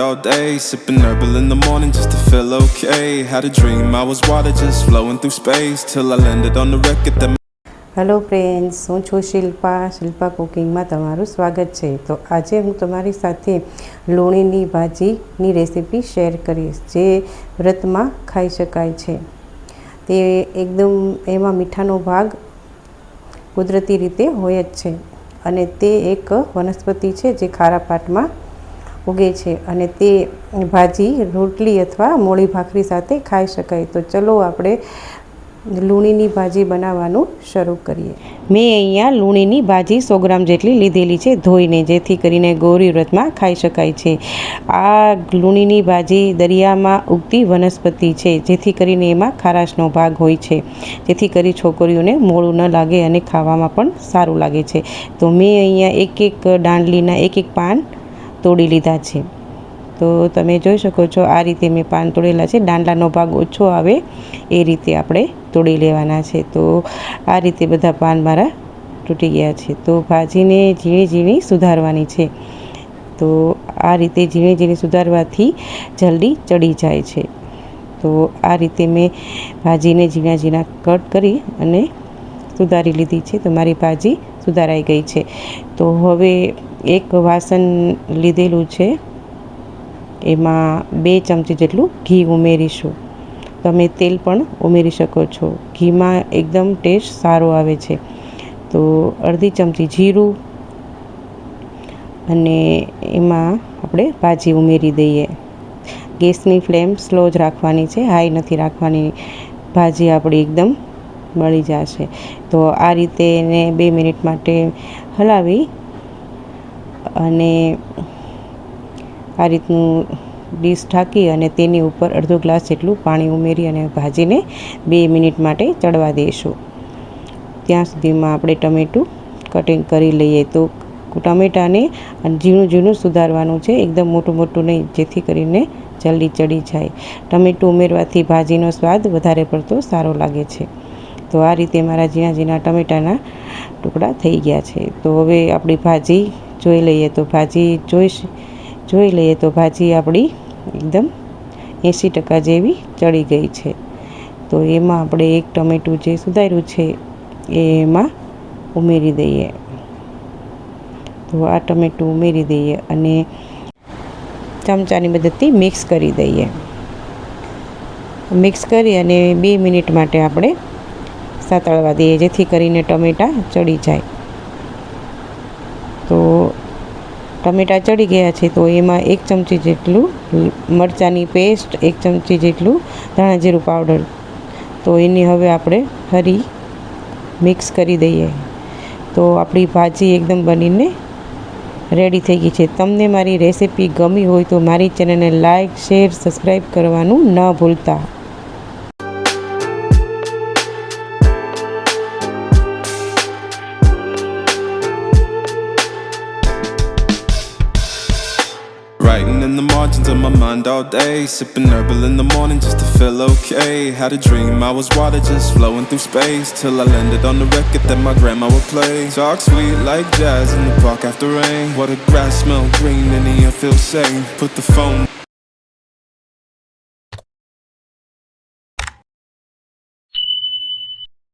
all day, sipping herbal in the morning just to feel okay. Had a dream I was water just flowing through space till I landed on the record that hello friends, હું છું શિલ્પા કુકિંગમાં તમારું સ્વાગત છે. તો આજે હું તમારી સાથે લોણીની ભાજીની રેસીપી શેર કરીશ, જે વ્રતમાં ખાઈ શકાય છે. તે એકદમ એમાં મીઠાનો ભાગ કુદરતી રીતે હોય જ છે, અને તે એક વનસ્પતિ છે જે ખારા પાટમાં ઉગે છે, અને તે ભાજી રોટલી અથવા મોળી ભાખરી સાથે ખાઈ શકાય. તો ચલો આપણે લૂણીની ભાજી બનાવવાનું શરૂ કરીએ. મેં અહીંયા લૂણીની ભાજી 100 ગ્રામ જેટલી લીધેલી છે ધોઈને, જેથી કરીને ગૌરી વ્રતમાં ખાઈ શકાય છે. આ લૂણીની ભાજી દરિયામાં ઉગતી વનસ્પતિ છે, જેથી કરીને એમાં ખારાશનો ભાગ હોય છે, જેથી કરી છોકરીઓને મોળું ન લાગે અને ખાવામાં પણ સારું લાગે છે. તો મેં અહીંયા એક દાંડલીના એક પાન તોડી લીધા છે. તો તમે જોઈ શકો છો, આ રીતે મેં પાન તોડેલા છે. દાંડલાનો ભાગ ઓછો આવે એ રીતે આપણે તોડી લેવાના છે. તો આ રીતે બધા પાન મારા તૂટી ગયા છે. તો ભાજીને ઝીણી ઝીણી સુધારવાની છે. તો આ રીતે ઝીણી ઝીણી સુધારવાથી જલ્દી ચડી જાય છે. તો આ રીતે મેં ભાજીને ઝીણા ઝીણા કટ કરી અને સુધારી લીધી છે. તો મારી ભાજી સુધારાઈ ગઈ છે. તો હવે એક વાસણ લીધેલું છે, એમાં 2 ચમચી જેટલું ઘી ઉમેરીશું. તમે તેલ પણ ઉમેરી શકો છો. ઘીમાં એકદમ ટેસ્ટ સારો આવે છે. તો અડધી ચમચી જીરું, અને એમાં આપણે ભાજી ઉમેરી દઈએ. ગેસની ફ્લેમ સ્લો જ રાખવાની છે, હાઈ નથી રાખવાની. ભાજી આપણી એકદમ બળી જશે. તો આ રીતે એને 2 મિનિટ માટે હલાવી અને આ રીતનું ડીશ ઢાંકી અને તેની ઉપર અડધો ગ્લાસ જેટલું પાણી ઉમેરી અને ભાજીને 2 મિનિટ માટે ચડવા દઈશું. ત્યાં સુધીમાં આપણે ટમેટું કટિંગ કરી લઈએ. તો ટમેટાને ઝીણું ઝીણું સુધારવાનું છે, એકદમ મોટું મોટું નહીં, જેથી કરીને જલ્દી ચડી જાય. ટમેટું ઉમેરવાથી ભાજીનો સ્વાદ વધારે પડતો સારો લાગે છે. તો આ રીતે મારા ઝીણા ઝીણા ટમેટાના ટુકડા થઈ ગયા છે. તો હવે આપણી ભાજી જોઈ લઈએ. તો ભાજી જોઈ લઈએ તો ભાજી આપણી એકદમ 80% જેવી ચડી ગઈ છે. તો એમાં આપણે એક ટમેટું જે સુધાર્યું છે એમાં ઉમેરી દઈએ. તો આ ટમેટું ઉમેરી દઈએ અને ચમચાની મદદથી મિક્સ કરી દઈએ. મિક્સ કરી અને 2 મિનિટ માટે આપણે સાતળવા દઈએ, જેથી કરીને ટમેટાં ચડી જાય. તો ટમેટાં ચડી ગયા છે. તો એમાં 1 ચમચી જેટલું મરચાંની પેસ્ટ, 1 ચમચી જેટલું ધાણા જીરું પાવડર, તો એની હવે આપણે ફરી મિક્સ કરી દઈએ. તો આપણી ભાજી એકદમ બનીને રેડી થઈ ગઈ છે. તમને મારી રેસીપી ગમી હોય તો મારી ચેનલને લાઇક, શેર, સબસ્ક્રાઈબ કરવાનું ન ભૂલતા. writing in the margins of my mind all day, sipping herbal in the morning just to feel okay. Had a dream I was water just flowing through space till I landed on the record that my grandma would play. Talk sweet like jazz in the park after rain. What a grass smell green and the air feels safe. Put the phone